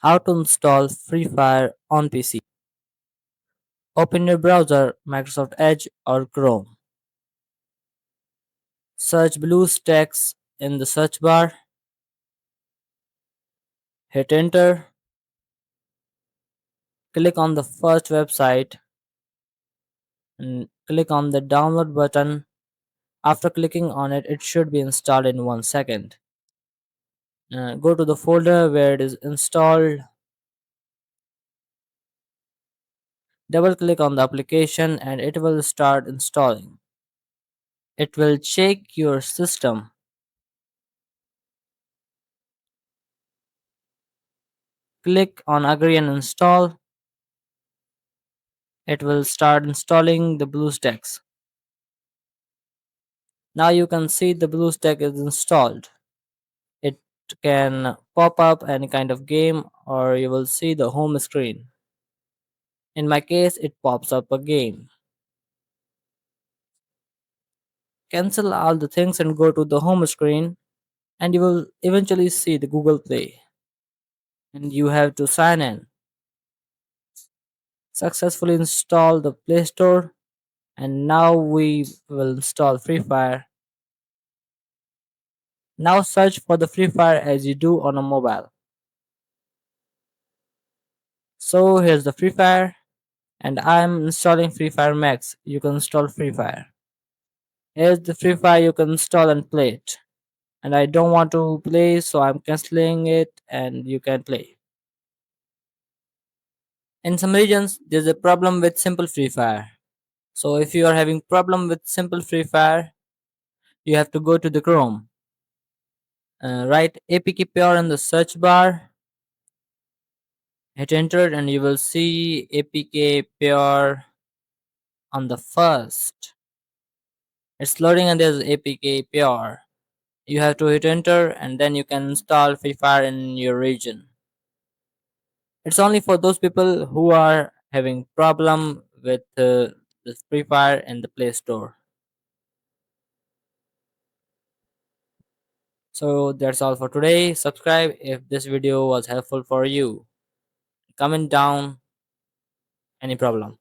How to install Free Fire on PC. Open your browser, Microsoft Edge or Chrome. Search BlueStacks in the search bar. Hit enter. Click on the first website and click on the download button. After clicking on it, it should be installed in 1 second. Go to the folder where it is installed. Double click on the application and it will start installing. It will check your system. Click on agree and install. It will start installing the BlueStacks. Now you can see the BlueStack is installed. It can pop up any kind of game or you will see the home screen. In my case, it pops up a game. Cancel all the things and go to the home screen and you will eventually see the Google Play. And you have to sign in. Successfully install the Play Store and now we will install Free Fire. Now search for the Free Fire as you do on a mobile. So here's the Free Fire and I'm installing Free Fire Max. You can install Free Fire. Here's the Free Fire you can install and play it. And I don't want to play so I'm cancelling it and you can play. In some regions there's a problem with simple Free Fire. So if you are having problem with simple Free Fire, you have to go to the Chrome. Write APK Pure in the search bar. Hit enter and you will see APK Pure on the first. It's loading and there's APK Pure. You have to hit enter and then you can install Free Fire in your region. It's only for those people who are having problem with the Free Fire in the Play Store. So that's all for today. Subscribe if this video was helpful for you. Comment down any problem.